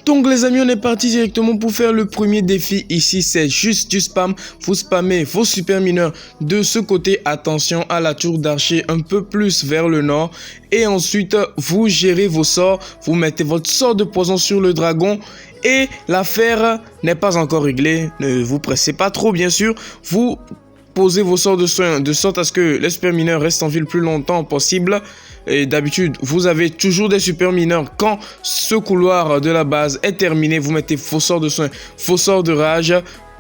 Donc les amis, on est parti directement pour faire le premier défi. Ici, c'est juste du spam. Vous spammez vos super mineurs de ce côté. Attention à la tour d'archer un peu plus vers le nord. Et ensuite, vous gérez vos sorts. Vous mettez votre sort de poison sur le dragon. Et l'affaire n'est pas encore réglée. Ne vous pressez pas trop, bien sûr. Vous posez vos sorts de soins de sorte à ce que les super mineurs restent en vie le plus longtemps possible. Et d'habitude, vous avez toujours des super mineurs. Quand ce couloir de la base est terminé, vous mettez vos sorts de soins, vos sorts de rage.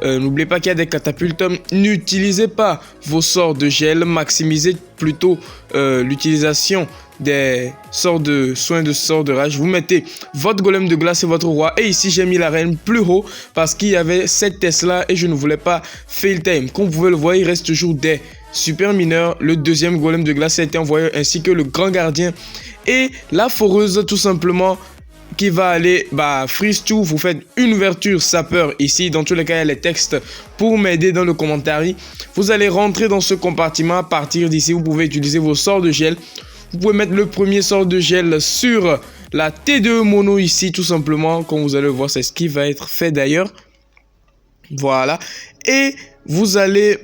N'oubliez pas qu'il y a des catapultes. N'utilisez pas vos sorts de gel. Maximisez plutôt l'utilisation des sorts de soins de sorts de rage. Vous mettez votre golem de glace et votre roi. Et ici, j'ai mis la reine plus haut parce qu'il y avait cette Tesla et je ne voulais pas fail time. Comme vous pouvez le voir, il reste toujours des super mineurs. Le deuxième golem de glace a été envoyé ainsi que le grand gardien et la foreuse tout simplement qui va aller freeze tout. Vous faites une ouverture sapeur ici. Dans tous les cas, il y a les textes pour m'aider dans le commentaire. Vous allez rentrer dans ce compartiment. À partir d'ici, vous pouvez utiliser vos sorts de gel. Vous pouvez mettre le premier sort de gel sur la T2 mono ici, tout simplement. Comme vous allez le voir, c'est ce qui va être fait d'ailleurs. Voilà. Et vous allez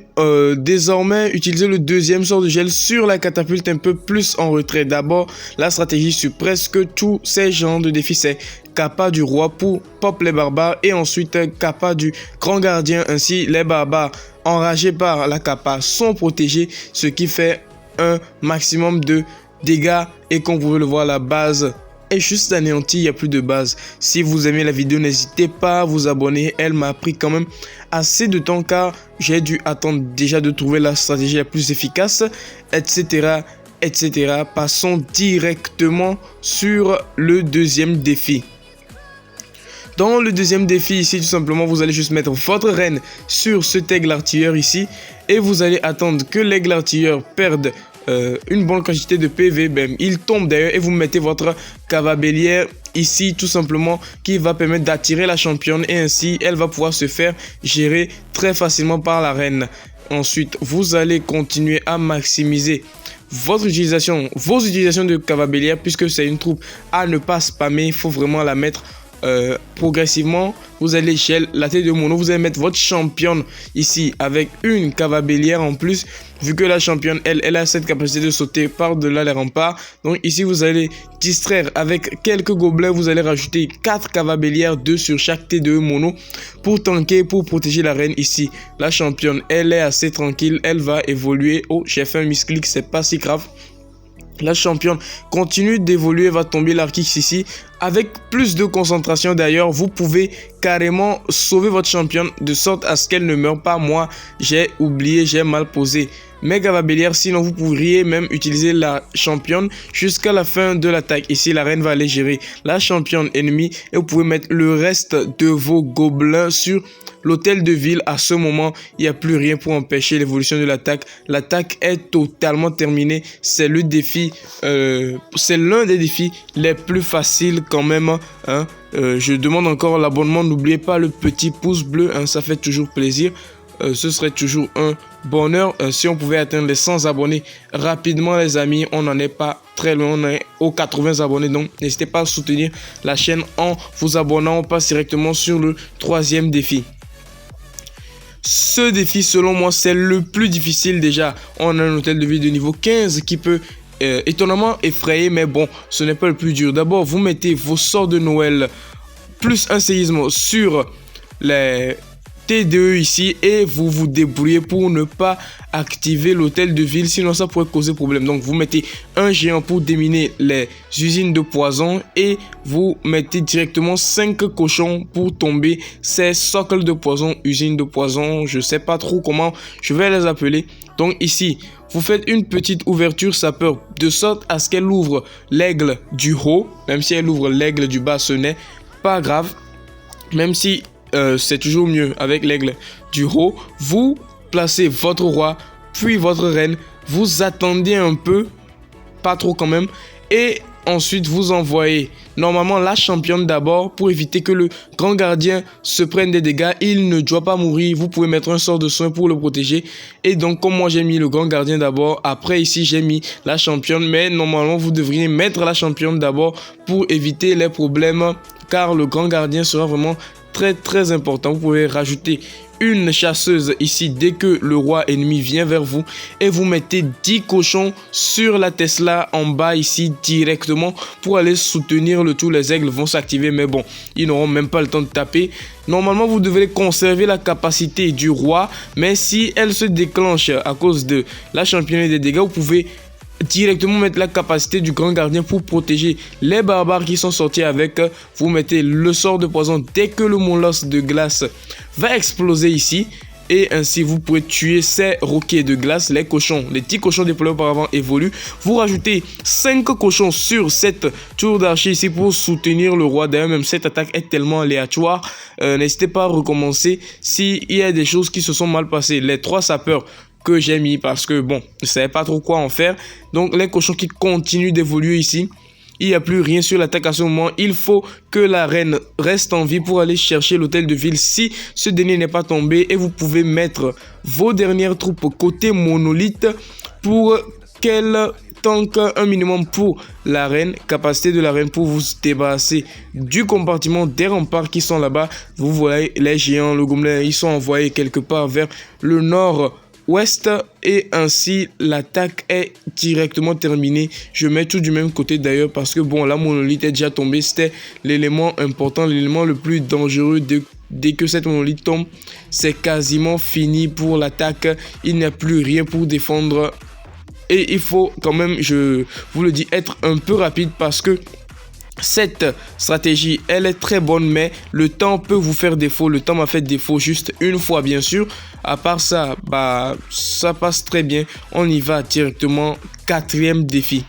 désormais utiliser le deuxième sort de gel sur la catapulte un peu plus en retrait. D'abord, la stratégie sur presque tous ces genres de défis, c'est Kappa du roi pour pop les barbares et ensuite Kappa du grand gardien. Ainsi, les barbares enragés par la Kappa sont protégés, ce qui fait un maximum de dégâts. Et comme vous pouvez le voir, la base est juste anéantie, il n'y a plus de base. Si vous aimez la vidéo, n'hésitez pas à vous abonner. Elle m'a pris quand même assez de temps car j'ai dû attendre déjà de trouver la stratégie la plus efficace, etc. etc. Passons directement sur le deuxième défi. Dans le deuxième défi ici, tout simplement, vous allez juste mettre votre reine sur cet aigle artilleur ici et vous allez attendre que l'aigle artilleur perde une bonne quantité de PV. Il tombe d'ailleurs et vous mettez votre cavabellière ici tout simplement qui va permettre d'attirer la championne et ainsi elle va pouvoir se faire gérer très facilement par la reine. Ensuite, vous allez continuer à maximiser vos utilisations de cavabellière puisque c'est une troupe à ne pas spammer. Il faut vraiment la mettre progressivement. Vous allez gel la tête de mono, vous allez mettre votre championne ici avec une cavabellière en plus, vu que la championne elle a cette capacité de sauter par delà les remparts. Donc ici vous allez distraire avec quelques gobelins, vous allez rajouter 4 cavabellières, 2 sur chaque T2 mono pour tanker, pour protéger la reine. Ici la championne elle est assez tranquille, elle va évoluer. Oh, j'ai fait un misclick, c'est pas si grave. La championne continue d'évoluer, va tomber l'archix ici. Avec plus de concentration d'ailleurs, vous pouvez carrément sauver votre championne de sorte à ce qu'elle ne meure pas. Moi, j'ai oublié, j'ai mal posé mes cavabellières. Sinon, vous pourriez même utiliser la championne jusqu'à la fin de l'attaque. Ici, la reine va aller gérer la championne ennemie et vous pouvez mettre le reste de vos gobelins sur l'hôtel de ville. À ce moment, il n'y a plus rien pour empêcher l'évolution de l'attaque. L'attaque est totalement terminée. C'est le défi, c'est l'un des défis les plus faciles quand même. Hein. Je demande encore l'abonnement. N'oubliez pas le petit pouce bleu, hein, ça fait toujours plaisir. Ce serait toujours un bonheur si on pouvait atteindre les 100 abonnés rapidement les amis. On n'en est pas très loin, on est aux 80 abonnés, donc n'hésitez pas à soutenir la chaîne en vous abonnant. On passe directement sur le troisième défi. Ce défi selon moi c'est le plus difficile. Déjà on a un hôtel de ville de niveau 15 qui peut étonnamment effrayer, mais bon ce n'est pas le plus dur. D'abord vous mettez vos sorts de Noël plus un séisme sur les T2 ici et vous vous débrouillez pour ne pas activer l'hôtel de ville, sinon ça pourrait causer problème. Donc vous mettez un géant pour déminer les usines de poison et vous mettez directement 5 cochons pour tomber ces socles de poison, usines de poison, je sais pas trop comment je vais les appeler. Donc ici vous faites une petite ouverture sapeur de sorte à ce qu'elle ouvre l'aigle du haut. Même si elle ouvre l'aigle du bas, ce n'est pas grave, même si c'est toujours mieux avec l'aigle du haut. Vous placez votre roi puis votre reine, vous attendez un peu, pas trop quand même, et ensuite vous envoyez normalement la championne d'abord pour éviter que le grand gardien se prenne des dégâts. Il ne doit pas mourir, vous pouvez mettre un sort de soin pour le protéger. Et donc comme moi j'ai mis le grand gardien d'abord, après ici j'ai mis la championne, mais normalement vous devriez mettre la championne d'abord pour éviter les problèmes car le grand gardien sera vraiment très important. Vous pouvez rajouter une chasseuse ici dès que le roi ennemi vient vers vous et vous mettez 10 cochons sur la Tesla en bas ici directement pour aller soutenir le tout. Les aigles vont s'activer, mais bon, ils n'auront même pas le temps de taper. Normalement, vous devez conserver la capacité du roi, mais si elle se déclenche à cause de la championne des dégâts, vous pouvez directement mettre la capacité du grand gardien pour protéger les barbares qui sont sortis avec. Vous mettez le sort de poison dès que le molosse de glace va exploser ici, et ainsi vous pouvez tuer ces roquets de glace. Les cochons, les petits cochons déployés auparavant évoluent. Vous rajoutez 5 cochons sur cette tour d'archer ici pour soutenir le roi. D'ailleurs, même cette attaque est tellement aléatoire, n'hésitez pas à recommencer s'il y a des choses qui se sont mal passées. Les 3 sapeurs que j'ai mis parce que bon, je ne savais pas trop quoi en faire. Donc les cochons qui continuent d'évoluer ici. Il n'y a plus rien sur l'attaque à ce moment. Il faut que la reine reste en vie pour aller chercher l'hôtel de ville si ce dernier n'est pas tombé. Et vous pouvez mettre vos dernières troupes côté monolithe pour qu'elle tank un minimum pour la reine. Capacité de la reine pour vous débarrasser du compartiment des remparts qui sont là-bas. Vous voyez les géants, le gobelin, ils sont envoyés quelque part vers le nord ouest et ainsi l'attaque est directement terminée. Je mets tout du même côté d'ailleurs parce que bon, la monolithe est déjà tombée. C'était l'élément important, l'élément le plus dangereux. Dès que cette monolithe tombe, c'est quasiment fini pour l'attaque. Il n'y a plus rien pour défendre et il faut quand même, je vous le dis, être un peu rapide parce que cette stratégie, elle est très bonne, mais le temps peut vous faire défaut. Le temps m'a fait défaut juste une fois, bien sûr. À part ça, bah, ça passe très bien. On y va directement. 4e défi.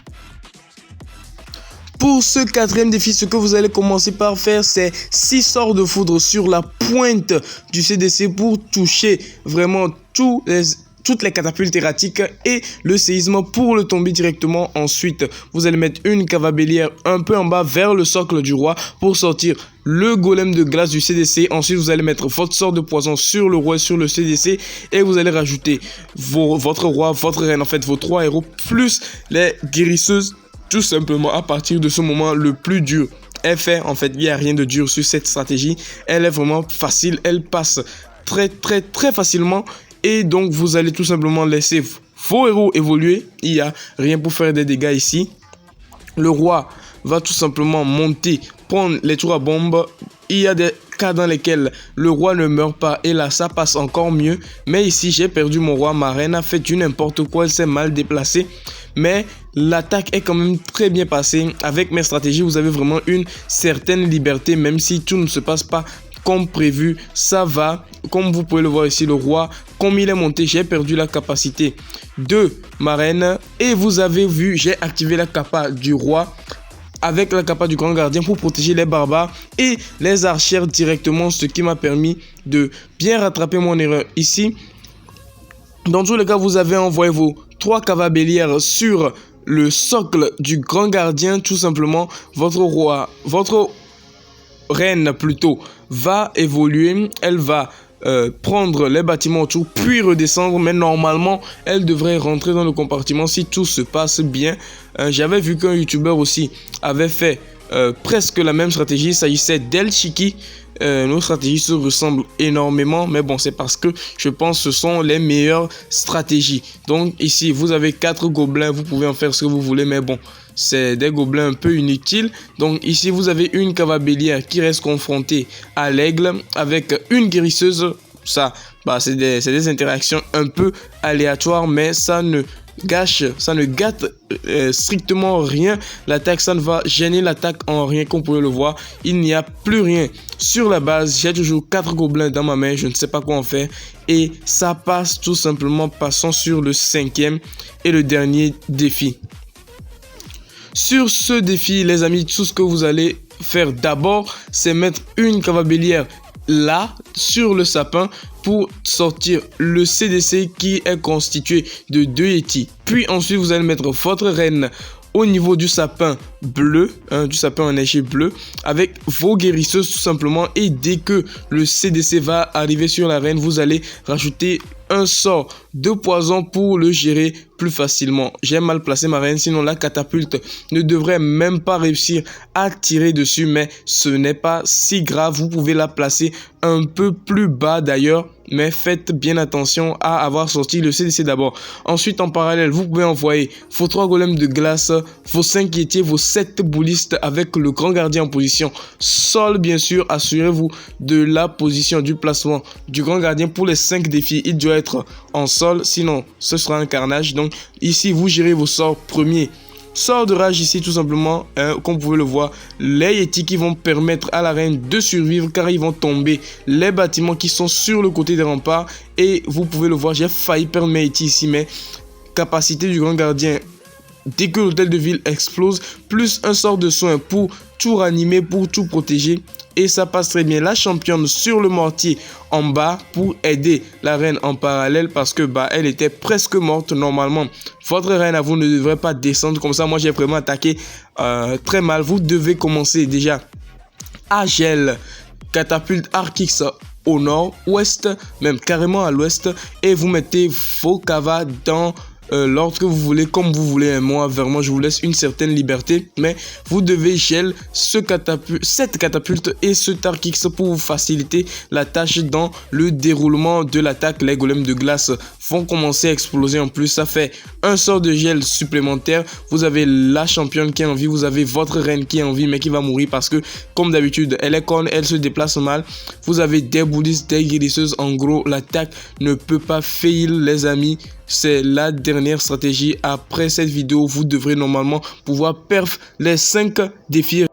Pour ce 4e défi, ce que vous allez commencer par faire, c'est 6 sorts de foudre sur la pointe du CDC pour toucher vraiment toutes les catapultes erratiques et le séisme pour le tomber directement. Ensuite, vous allez mettre une cavabellière un peu en bas vers le socle du roi pour sortir le golem de glace du CDC. Ensuite, vous allez mettre votre sort de poison sur le roi et sur le CDC et vous allez rajouter votre roi, votre reine, en fait vos 3 héros plus les guérisseuses. Tout simplement, à partir de ce moment, le plus dur est fait. En fait, il n'y a rien de dur sur cette stratégie. Elle est vraiment facile. Elle passe très facilement. Et donc, vous allez tout simplement laisser vos héros évoluer. Il n'y a rien pour faire des dégâts ici. Le roi va tout simplement monter, prendre les tours à bombe. Il y a des cas dans lesquels le roi ne meurt pas. Et là, ça passe encore mieux. Mais ici, j'ai perdu mon roi. Ma reine a fait du n'importe quoi. Elle s'est mal déplacée. Mais l'attaque est quand même très bien passée. Avec mes stratégies, vous avez vraiment une certaine liberté. Même si tout ne se passe pas comme prévu, ça va. Comme vous pouvez le voir ici, le roi, comme il est monté, j'ai perdu la capacité de ma reine. Et vous avez vu, j'ai activé la capa du roi avec la capa du grand gardien pour protéger les barbares et les archères directement, ce qui m'a permis de bien rattraper mon erreur ici. Dans tous les cas, vous avez envoyé vos 3 cavabellières sur le socle du grand gardien. Tout simplement, votre roi, votre reine plutôt, va évoluer. Elle va prendre les bâtiments autour puis redescendre, mais normalement elle devrait rentrer dans le compartiment si tout se passe bien. J'avais vu qu'un youtubeur aussi avait fait presque la même stratégie. Il s'agissait d'El Chiki. Nos stratégies se ressemblent énormément, mais bon, c'est parce que je pense que ce sont les meilleures stratégies. Donc ici vous avez 4 gobelins, vous pouvez en faire ce que vous voulez, mais bon, c'est des gobelins un peu inutiles. Donc ici vous avez une cavabellière qui reste confrontée à l'aigle avec une guérisseuse. Ça, bah, c'est des interactions un peu aléatoires, mais ça ne gâte strictement rien l'attaque. Ça ne va gêner l'attaque en rien, comme vous pouvez le voir. Il n'y a plus rien sur la base. J'ai toujours 4 gobelins dans ma main, je ne sais pas quoi en faire et ça passe tout simplement. Passons sur le 5e et le dernier défi. Sur ce défi, les amis, tout ce que vous allez faire d'abord, c'est mettre une cavabellière là sur le sapin pour sortir le CDC qui est constitué de 2 Yétis. Puis ensuite vous allez mettre votre reine au niveau du sapin bleu, du sapin enneigé bleu, avec vos guérisseuses tout simplement. Et dès que le CDC va arriver sur la reine, vous allez rajouter un sort de poison pour le gérer plus facilement. J'ai mal placé ma reine, sinon la catapulte ne devrait même pas réussir à tirer dessus, mais ce n'est pas si grave. Vous pouvez la placer un peu plus bas d'ailleurs, mais faites bien attention à avoir sorti le CDC d'abord. Ensuite, en parallèle, vous pouvez envoyer vos 3 golems de glace, vos 5 yétiers, vos 7 boulistes avec le grand gardien en position sol, bien sûr. Assurez-vous de la position du placement du grand gardien pour les 5 défis. Il doit être en sol, sinon ce sera un carnage. Donc ici, vous gérez vos sorts premiers. Sort de rage ici tout simplement, comme vous pouvez le voir, les yétis qui vont permettre à la reine de survivre car ils vont tomber les bâtiments qui sont sur le côté des remparts. Et vous pouvez le voir, j'ai failli perdre mes yétis ici, mais capacité du grand gardien dès que l'hôtel de ville explose, plus un sort de soin pour tout ranimer, pour tout protéger. Et ça passe très bien. La championne sur le mortier en bas pour aider la reine en parallèle parce que elle était presque morte normalement. Votre reine à vous ne devrait pas descendre comme ça. Moi j'ai vraiment attaqué très mal. Vous devez commencer déjà à gel, catapulte Arc-X au nord, ouest, même carrément à l'ouest. Et vous mettez vos cavas dans l'ordre que vous voulez, comme vous voulez. Moi, vraiment, je vous laisse une certaine liberté, mais vous devez gel cette catapulte et ce Arc-X pour vous faciliter la tâche dans le déroulement de l'attaque. Les golems de glace vont commencer à exploser en plus. Ça fait un sort de gel supplémentaire. Vous avez la championne qui est en vie, vous avez votre reine qui est en vie, mais qui va mourir parce que, comme d'habitude, elle est conne, elle se déplace mal. Vous avez des boulistes, des guérisseuses. En gros, l'attaque ne peut pas fail, les amis. C'est la dernière stratégie. Après cette vidéo, vous devrez normalement pouvoir perf les 5 défis